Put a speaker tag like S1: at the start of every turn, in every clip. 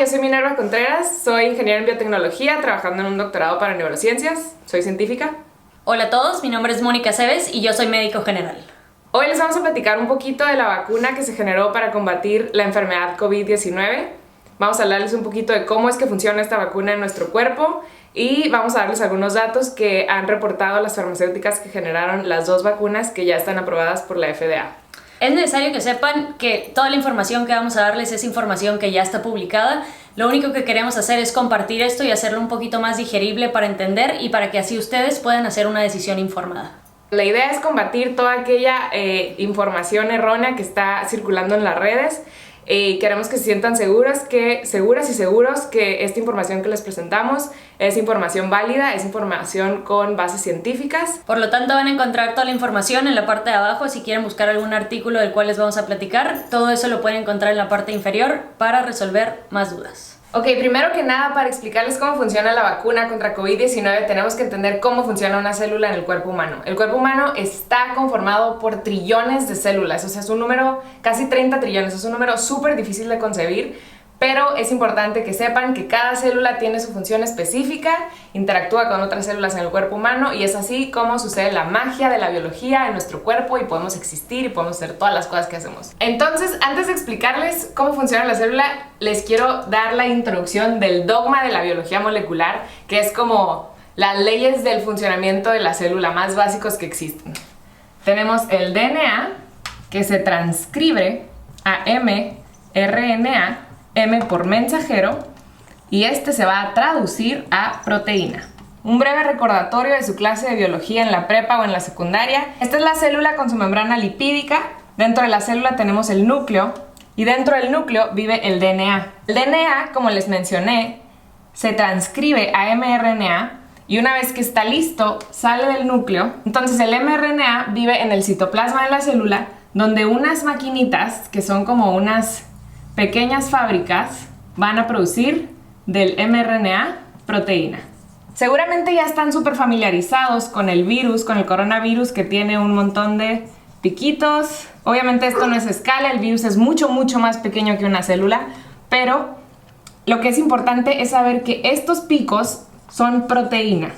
S1: yo soy Minerva Contreras, soy ingeniera en biotecnología, trabajando en un doctorado para neurociencias, soy científica.
S2: Hola a todos, mi nombre es Mónica Cebes y yo soy médico general.
S1: Hoy les vamos a platicar un poquito de la vacuna que se generó para combatir la enfermedad COVID-19. Vamos a hablarles un poquito de cómo es que funciona esta vacuna en nuestro cuerpo y vamos a darles algunos datos que han reportado las farmacéuticas que generaron las dos vacunas que ya están aprobadas por la FDA.
S2: Es necesario que sepan que toda la información que vamos a darles es información que ya está publicada. Lo único que queremos hacer es compartir esto y hacerlo un poquito más digerible para entender y para que así ustedes puedan hacer una decisión informada.
S1: La idea es combatir toda aquella información errónea que está circulando en las redes. Queremos que se sientan seguras y seguros que esta información que les presentamos es información válida, es información con bases científicas.
S2: Por lo tanto, van a encontrar toda la información en la parte de abajo. Si quieren buscar algún artículo del cual les vamos a platicar, todo eso lo pueden encontrar en la parte inferior para resolver más dudas.
S1: Ok, primero que nada, para explicarles cómo funciona la vacuna contra COVID-19, tenemos que entender cómo funciona una célula en el cuerpo humano. El cuerpo humano está conformado por trillones de células, o sea, es un número, casi 30 trillones, es un número súper difícil de concebir, pero es importante que sepan que cada célula tiene su función específica, interactúa con otras células en el cuerpo humano y es así como sucede la magia de la biología en nuestro cuerpo y podemos existir y podemos hacer todas las cosas que hacemos. Entonces, antes de explicarles cómo funciona la célula, les quiero dar la introducción del dogma de la biología molecular, que es como las leyes del funcionamiento de la célula más básicos que existen. Tenemos el DNA, que se transcribe a mRNA, M por mensajero, y este se va a traducir a proteína. Un breve recordatorio de su clase de biología en la prepa o en la secundaria. Esta es la célula con su membrana lipídica. Dentro de la célula tenemos el núcleo y dentro del núcleo vive el DNA. El DNA, como les mencioné, se transcribe a mRNA y una vez que está listo, sale del núcleo. Entonces el mRNA vive en el citoplasma de la célula, donde unas maquinitas, que son como unas pequeñas fábricas, van a producir del mRNA proteína. Seguramente ya están súper familiarizados con el virus, con el coronavirus, que tiene un montón de piquitos. Obviamente esto no es a escala, el virus es mucho más pequeño que una célula, pero lo que es importante es saber que estos picos son proteína.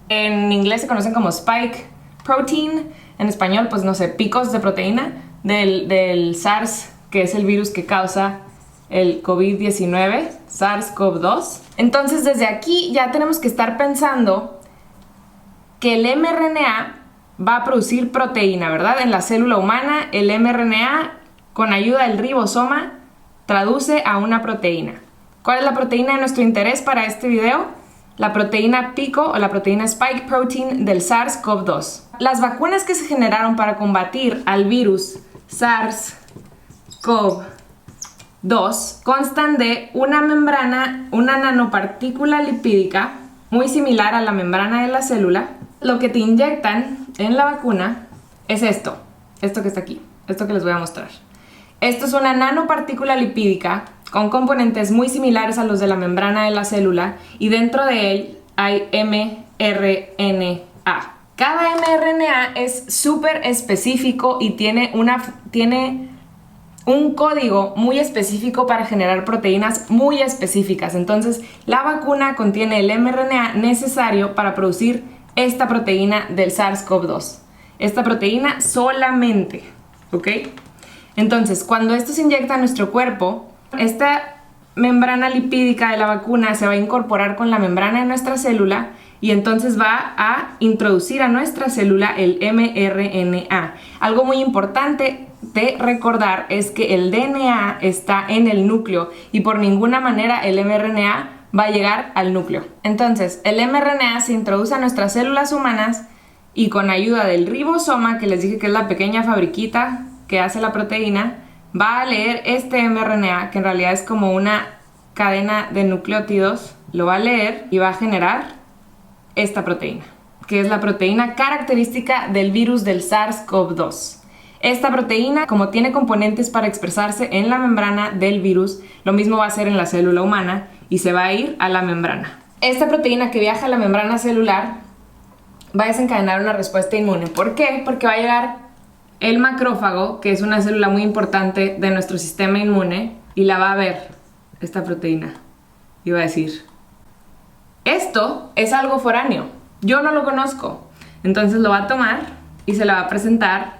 S1: En inglés se conocen como spike protein, en español pues no sé, picos de proteína del SARS, que es el virus que causa el COVID-19, SARS-CoV-2. Entonces, desde aquí ya tenemos que estar pensando que el mRNA va a producir proteína, ¿verdad? En la célula humana, el mRNA, con ayuda del ribosoma, traduce a una proteína. ¿Cuál es la proteína de nuestro interés para este video? La proteína pico o la proteína spike protein del SARS-CoV-2. Las vacunas que se generaron para combatir al virus SARS-CoV-2 constan de una membrana, una nanopartícula lipídica muy similar a la membrana de la célula. Lo que te inyectan en la vacuna es esto que está aquí, esto que les voy a mostrar. Esto es una nanopartícula lipídica con componentes muy similares a los de la membrana de la célula y dentro de él hay mRNA. Cada mRNA es súper específico y tiene un código muy específico para generar proteínas muy específicas. Entonces, la vacuna contiene el mRNA necesario para producir esta proteína del SARS-CoV-2. Esta proteína solamente, ¿ok? Entonces, cuando esto se inyecta a nuestro cuerpo, esta membrana lipídica de la vacuna se va a incorporar con la membrana de nuestra célula y entonces va a introducir a nuestra célula el mRNA. Algo muy importante de recordar es que el DNA está en el núcleo y por ninguna manera el mRNA va a llegar al núcleo. Entonces, el mRNA se introduce a nuestras células humanas y con ayuda del ribosoma, que les dije que es la pequeña fabriquita que hace la proteína, va a leer este mRNA, que en realidad es como una cadena de nucleótidos, lo va a leer y va a generar esta proteína, que es la proteína característica del virus del SARS-CoV-2. Esta proteína, como tiene componentes para expresarse en la membrana del virus, lo mismo va a hacer en la célula humana y se va a ir a la membrana. Esta proteína que viaja a la membrana celular va a desencadenar una respuesta inmune. ¿Por qué? Porque va a llegar el macrófago, que es una célula muy importante de nuestro sistema inmune, y la va a ver. esta proteína. Y va a decir, esto es algo foráneo, yo no lo conozco. Entonces lo va a tomar y se la va a presentar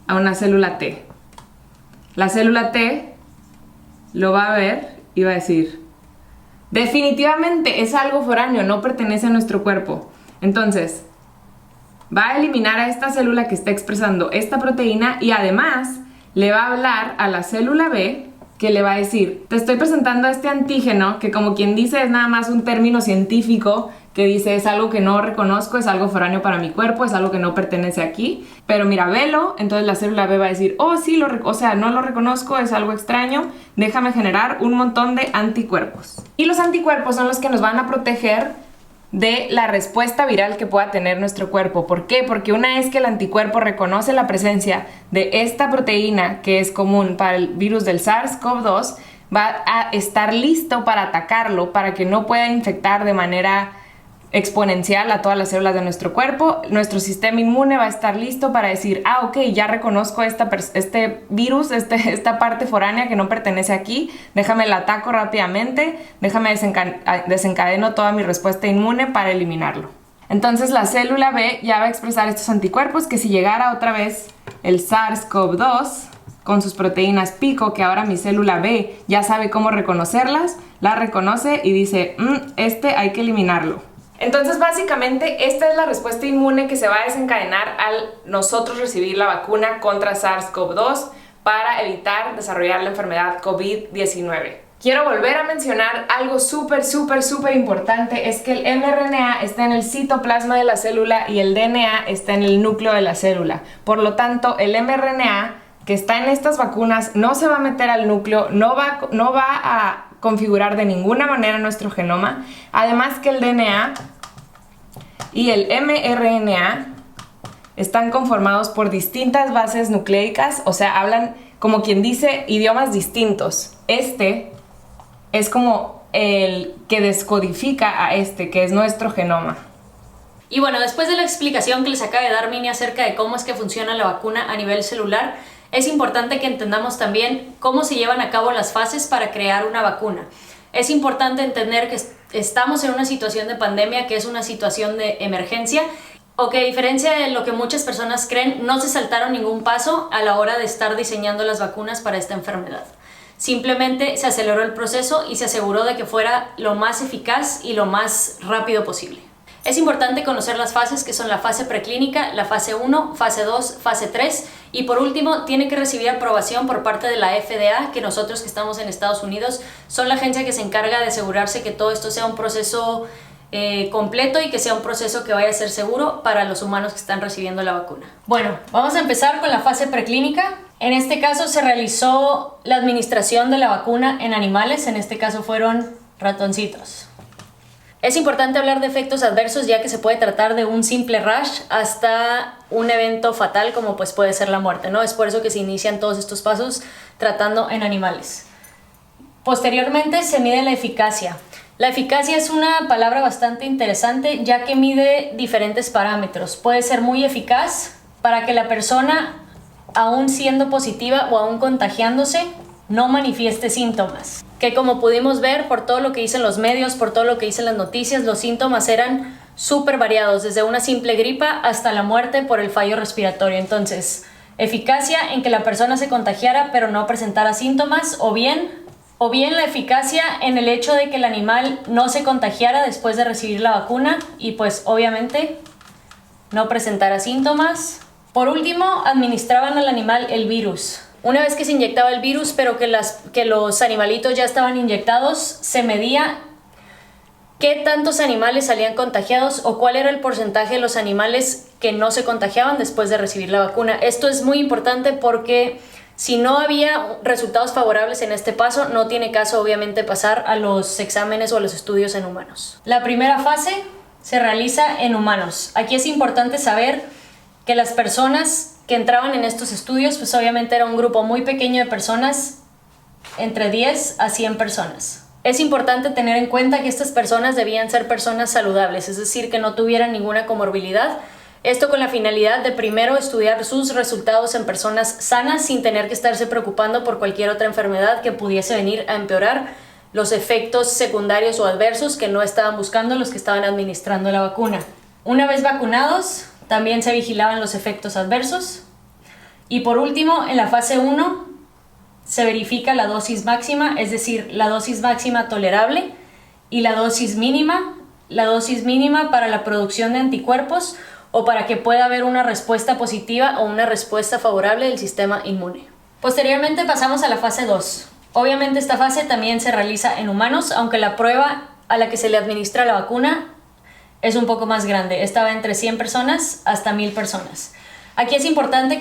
S1: a una célula T. La célula T lo va a ver y va a decir, definitivamente es algo foráneo, no pertenece a nuestro cuerpo. Entonces, va a eliminar a esta célula que está expresando esta proteína y además le va a hablar a la célula B que le va a decir, te estoy presentando este antígeno que como quien dice es nada más un término científico que dice es algo que no reconozco, es algo foráneo para mi cuerpo, es algo que no pertenece aquí, pero mira, velo. Entonces la célula B va a decir, oh sí, no lo reconozco, es algo extraño, déjame generar un montón de anticuerpos. Y los anticuerpos son los que nos van a proteger de la respuesta viral que pueda tener nuestro cuerpo. ¿Por qué? Porque una vez que el anticuerpo reconoce la presencia de esta proteína que es común para el virus del SARS-CoV-2, va a estar listo para atacarlo, para que no pueda infectar de manera exponencial a todas las células de nuestro cuerpo. Nuestro sistema inmune va a estar listo para decir, ok, ya reconozco este virus, esta parte foránea que no pertenece aquí, déjame la ataco rápidamente, déjame desencadeno toda mi respuesta inmune para eliminarlo. Entonces la célula B ya va a expresar estos anticuerpos que si llegara otra vez el SARS-CoV-2 con sus proteínas pico, que ahora mi célula B ya sabe cómo reconocerlas, la reconoce y dice, hay que eliminarlo. Entonces, básicamente, esta es la respuesta inmune que se va a desencadenar al nosotros recibir la vacuna contra SARS-CoV-2 para evitar desarrollar la enfermedad COVID-19. Quiero volver a mencionar algo súper importante, es que el mRNA está en el citoplasma de la célula y el DNA está en el núcleo de la célula. Por lo tanto, el mRNA que está en estas vacunas no se va a meter al núcleo, no va a configurar de ninguna manera nuestro genoma. Además que el DNA y el mRNA están conformados por distintas bases nucleicas, o sea, hablan como quien dice idiomas distintos. Este es como el que descodifica a que es nuestro genoma.
S2: Y bueno, después de la explicación que les acaba de dar Mini acerca de cómo es que funciona la vacuna a nivel celular, es importante que entendamos también cómo se llevan a cabo las fases para crear una vacuna. Es importante entender que estamos en una situación de pandemia, que es una situación de emergencia, o que a diferencia de lo que muchas personas creen, no se saltaron ningún paso a la hora de estar diseñando las vacunas para esta enfermedad. Simplemente se aceleró el proceso y se aseguró de que fuera lo más eficaz y lo más rápido posible. Es importante conocer las fases, que son la fase preclínica, la fase 1, fase 2, fase 3 y por último tiene que recibir aprobación por parte de la FDA, que nosotros que estamos en Estados Unidos son la agencia que se encarga de asegurarse que todo esto sea un proceso completo y que sea un proceso que vaya a ser seguro para los humanos que están recibiendo la vacuna. Bueno, vamos a empezar con la fase preclínica. En este caso se realizó la administración de la vacuna en animales, en este caso fueron ratoncitos. Es importante hablar de efectos adversos, ya que se puede tratar de un simple rash hasta un evento fatal como pues puede ser la muerte, ¿no? Es por eso que se inician todos estos pasos tratando en animales. Posteriormente se mide la eficacia. La eficacia es una palabra bastante interesante, ya que mide diferentes parámetros. Puede ser muy eficaz para que la persona, aún siendo positiva o aún contagiándose, no manifieste síntomas. Que como pudimos ver por todo lo que dicen los medios, por todo lo que dicen las noticias, los síntomas eran súper variados, desde una simple gripa hasta la muerte por el fallo respiratorio. Entonces, eficacia en que la persona se contagiara pero no presentara síntomas, o bien la eficacia en el hecho de que el animal no se contagiara después de recibir la vacuna y pues obviamente no presentara síntomas. Por último, administraban al animal el virus. Una vez que se inyectaba el virus, pero que los animalitos ya estaban inyectados, se medía qué tantos animales salían contagiados o cuál era el porcentaje de los animales que no se contagiaban después de recibir la vacuna. Esto es muy importante porque si no había resultados favorables en este paso, no tiene caso obviamente pasar a los exámenes o a los estudios en humanos. La primera fase se realiza en humanos. Aquí es importante saber que las personas que entraban en estos estudios, pues obviamente era un grupo muy pequeño de personas, entre 10 a 100 personas. Es importante tener en cuenta que estas personas debían ser personas saludables, es decir, que no tuvieran ninguna comorbilidad. Esto con la finalidad de primero estudiar sus resultados en personas sanas sin tener que estarse preocupando por cualquier otra enfermedad que pudiese venir a empeorar los efectos secundarios o adversos que no estaban buscando los que estaban administrando la vacuna. Una vez vacunados, también se vigilaban los efectos adversos. Y por último, en la fase 1 se verifica la dosis máxima, es decir, la dosis máxima tolerable y la dosis mínima para la producción de anticuerpos o para que pueda haber una respuesta positiva o una respuesta favorable del sistema inmune. Posteriormente pasamos a la fase 2. Obviamente esta fase también se realiza en humanos, aunque la prueba a la que se le administra la vacuna es un poco más grande. Esta va entre 100 personas hasta 1000 personas. Aquí es importante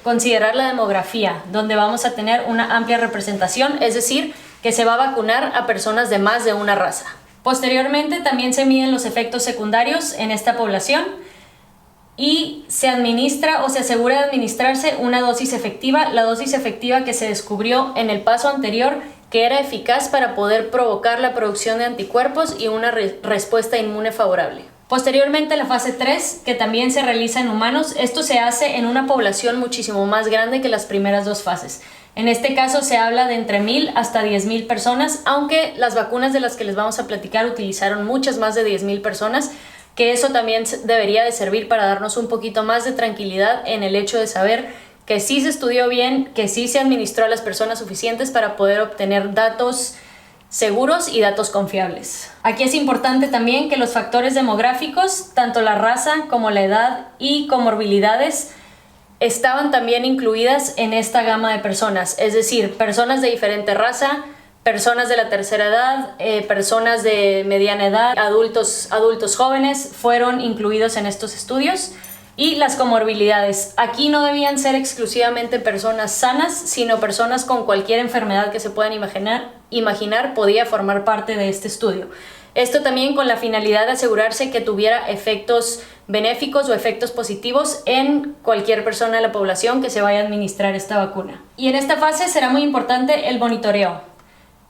S2: considerar la demografía, donde vamos a tener una amplia representación, es decir, que se va a vacunar a personas de más de una raza. Posteriormente también se miden los efectos secundarios en esta población y se administra o se asegura de administrarse una dosis efectiva, la dosis efectiva que se descubrió en el paso anterior que era eficaz para poder provocar la producción de anticuerpos y una respuesta inmune favorable. Posteriormente la fase 3, que también se realiza en humanos, esto se hace en una población muchísimo más grande que las primeras dos fases. En este caso se habla de entre 1000 hasta 10,000 personas, aunque las vacunas de las que les vamos a platicar utilizaron muchas más de 10,000 personas, que eso también debería de servir para darnos un poquito más de tranquilidad en el hecho de saber que sí se estudió bien, que sí se administró a las personas suficientes para poder obtener datos seguros y datos confiables. Aquí es importante también que los factores demográficos, tanto la raza como la edad y comorbilidades, estaban también incluidas en esta gama de personas, es decir, personas de diferente raza, personas de la tercera edad, personas de mediana edad, adultos jóvenes fueron incluidos en estos estudios. Y las comorbilidades. Aquí no debían ser exclusivamente personas sanas, sino personas con cualquier enfermedad que se puedan imaginar podía formar parte de este estudio. Esto también con la finalidad de asegurarse que tuviera efectos benéficos o efectos positivos en cualquier persona de la población que se vaya a administrar esta vacuna. Y en esta fase será muy importante el monitoreo.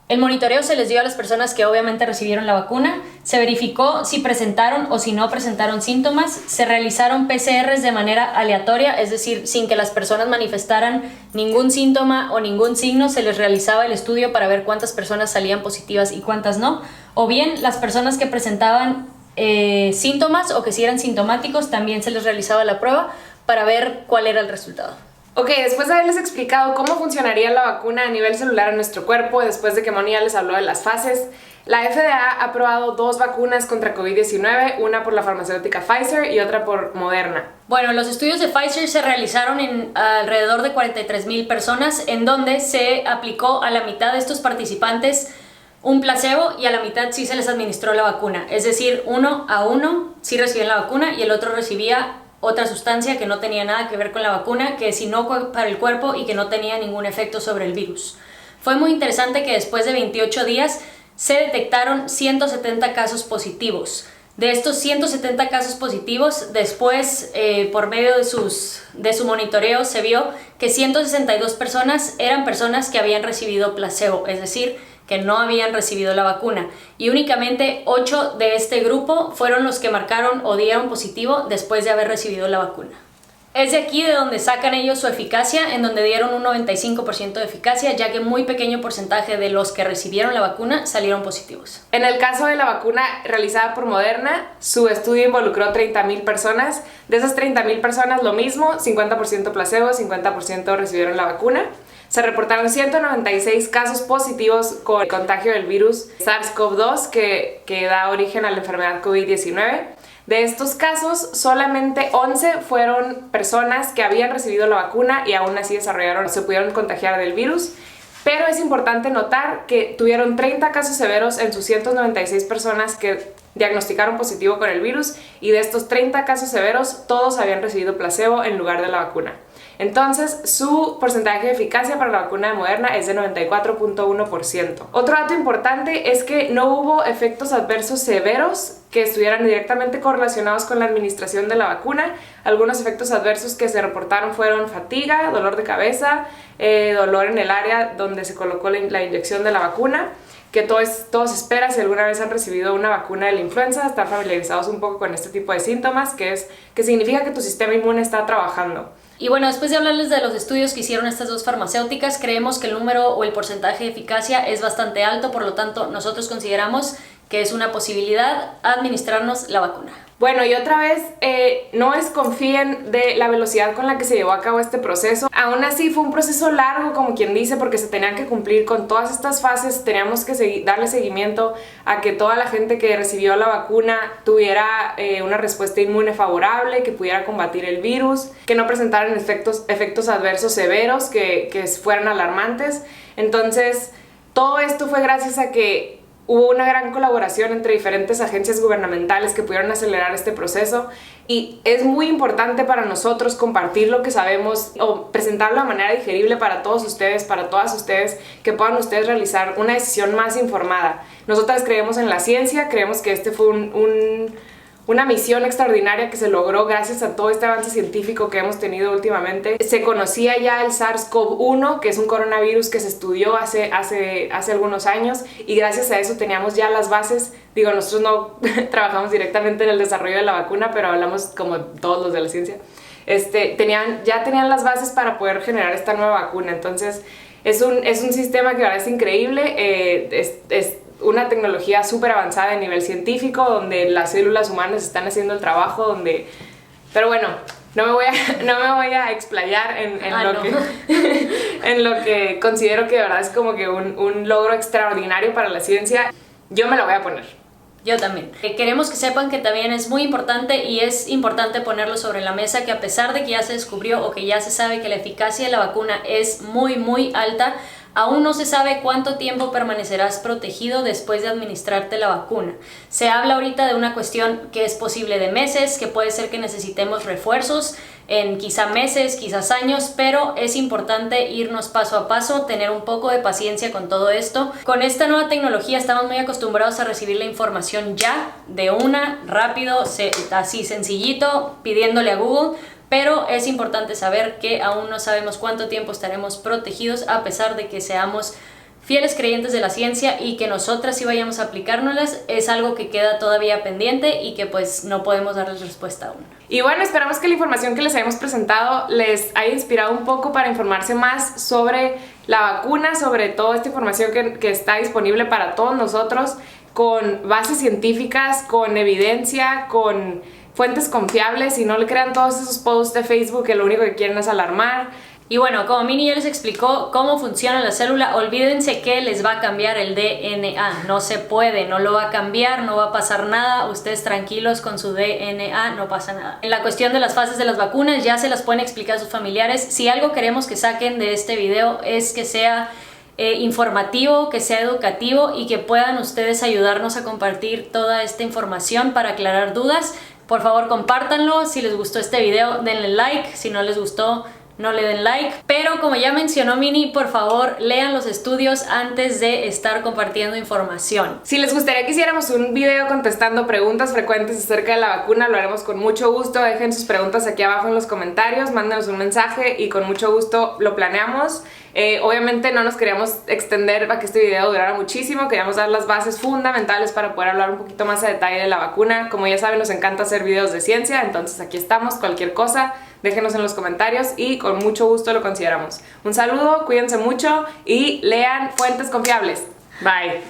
S2: El monitoreo se les dio a las personas que obviamente recibieron la vacuna, se verificó si presentaron o si no presentaron síntomas, se realizaron PCRs de manera aleatoria, es decir, sin que las personas manifestaran ningún síntoma o ningún signo, se les realizaba el estudio para ver cuántas personas salían positivas y cuántas no, o bien las personas que presentaban síntomas o que sí eran sintomáticos, también se les realizaba la prueba para ver cuál era el resultado.
S1: Ok, después de haberles explicado cómo funcionaría la vacuna a nivel celular en nuestro cuerpo, después de que Moni ya les habló de las fases, la FDA ha aprobado 2 vacunas contra COVID-19, una por la farmacéutica Pfizer y otra por Moderna.
S2: Bueno, los estudios de Pfizer se realizaron en alrededor de 43,000 personas, en donde se aplicó a la mitad de estos participantes un placebo y a la mitad sí se les administró la vacuna. Es decir, 1-1 sí recibían la vacuna y el otro recibía otra sustancia que no tenía nada que ver con la vacuna, que es inocua para el cuerpo y que no tenía ningún efecto sobre el virus. Fue muy interesante que después de 28 días se detectaron 170 casos positivos. De estos 170 casos positivos, después, por medio de su monitoreo, se vio que 162 personas eran personas que habían recibido placebo, es decir, que no habían recibido la vacuna, y únicamente 8 de este grupo fueron los que marcaron o dieron positivo después de haber recibido la vacuna. Es de aquí de donde sacan ellos su eficacia, en donde dieron un 95% de eficacia, ya que muy pequeño porcentaje de los que recibieron la vacuna salieron positivos.
S1: En el caso de la vacuna realizada por Moderna, su estudio involucró 30,000 personas. De esas 30,000 personas, lo mismo, 50% placebo, 50% recibieron la vacuna. Se reportaron 196 casos positivos con el contagio del virus SARS-CoV-2 que da origen a la enfermedad COVID-19. De estos casos, solamente 11 fueron personas que habían recibido la vacuna y aún así se pudieron contagiar del virus. Pero es importante notar que tuvieron 30 casos severos en sus 196 personas que diagnosticaron positivo con el virus, y de estos 30 casos severos, todos habían recibido placebo en lugar de la vacuna. Entonces, su porcentaje de eficacia para la vacuna de Moderna es de 94.1%. Otro dato importante es que no hubo efectos adversos severos que estuvieran directamente correlacionados con la administración de la vacuna. Algunos efectos adversos que se reportaron fueron fatiga, dolor de cabeza, dolor en el área donde se colocó la inyección de la vacuna, que todo se espera si alguna vez han recibido una vacuna de la influenza, estar familiarizados un poco con este tipo de síntomas, que significa que tu sistema inmune está trabajando.
S2: Y bueno, después de hablarles de los estudios que hicieron estas dos farmacéuticas, creemos que el número o el porcentaje de eficacia es bastante alto, por lo tanto nosotros consideramos que es una posibilidad administrarnos la vacuna.
S1: Bueno, y otra vez, no desconfíen de la velocidad con la que se llevó a cabo este proceso. Aún así fue un proceso largo, como quien dice, porque se tenían que cumplir con todas estas fases. Teníamos que darle seguimiento a que toda la gente que recibió la vacuna tuviera una respuesta inmune favorable, que pudiera combatir el virus, que no presentaran efectos adversos severos que fueran alarmantes. Entonces, todo esto fue gracias a que hubo una gran colaboración entre diferentes agencias gubernamentales que pudieron acelerar este proceso, y es muy importante para nosotros compartir lo que sabemos o presentarlo de manera digerible para todos ustedes, para todas ustedes, que puedan ustedes realizar una decisión más informada. Nosotras creemos en la ciencia, creemos que este fue una misión extraordinaria que se logró gracias a todo este avance científico que hemos tenido últimamente. Se conocía ya el SARS-CoV-1, que es un coronavirus que se estudió hace algunos años, y gracias a eso teníamos ya las bases. Digo, nosotros no trabajamos directamente en el desarrollo de la vacuna, pero hablamos como todos los de la ciencia. Ya tenían las bases para poder generar esta nueva vacuna. Entonces es un sistema que ahora es increíble, es una tecnología súper avanzada a nivel científico, donde las células humanas están haciendo el trabajo, pero bueno, no me voy a explayar en lo que considero que de verdad es como que un logro extraordinario para la ciencia. Yo me lo voy a poner.
S2: Yo también. Queremos que sepan que también es muy importante, y es importante ponerlo sobre la mesa, que a pesar de que ya se descubrió o que ya se sabe que la eficacia de la vacuna es muy muy alta, aún no se sabe cuánto tiempo permanecerás protegido después de administrarte la vacuna. Se habla ahorita de una cuestión que es posible de meses, que puede ser que necesitemos refuerzos en quizá meses, quizás años, pero es importante irnos paso a paso, tener un poco de paciencia con todo esto. Con esta nueva tecnología estamos muy acostumbrados a recibir la información ya, de rápido, así sencillito, pidiéndole a Google. Pero es importante saber que aún no sabemos cuánto tiempo estaremos protegidos, a pesar de que seamos fieles creyentes de la ciencia y que nosotras sí vayamos a aplicárnoslas. Es algo que queda todavía pendiente y que pues no podemos darles respuesta aún.
S1: Y bueno, esperamos que la información que les hayamos presentado les haya inspirado un poco para informarse más sobre la vacuna, sobre toda esta información que está disponible para todos nosotros, con bases científicas, con evidencia, con fuentes confiables, y no le crean todos esos posts de Facebook que lo único que quieren es alarmar.
S2: Y bueno, como Mini ya les explicó cómo funciona la célula, olvídense que les va a cambiar el DNA. No se puede, no lo va a cambiar, no va a pasar nada. Ustedes tranquilos con su DNA, no pasa nada. En la cuestión de las fases de las vacunas ya se las pueden explicar a sus familiares. Si algo queremos que saquen de este video es que sea informativo, que sea educativo, y que puedan ustedes ayudarnos a compartir toda esta información para aclarar dudas. Por favor, compártanlo. Si les gustó este video, denle like. Si no les gustó, no le den like. Pero como ya mencionó Mini, por favor, lean los estudios antes de estar compartiendo información.
S1: Si les gustaría que hiciéramos un video contestando preguntas frecuentes acerca de la vacuna, lo haremos con mucho gusto. Dejen sus preguntas aquí abajo en los comentarios, mándenos un mensaje y con mucho gusto lo planeamos. Obviamente no nos queríamos extender para que este video durara muchísimo, queríamos dar las bases fundamentales para poder hablar un poquito más a detalle de la vacuna. Como ya saben, nos encanta hacer videos de ciencia, entonces aquí estamos. Cualquier cosa, déjenos en los comentarios y con mucho gusto lo consideramos. Un saludo, cuídense mucho y lean fuentes confiables. Bye.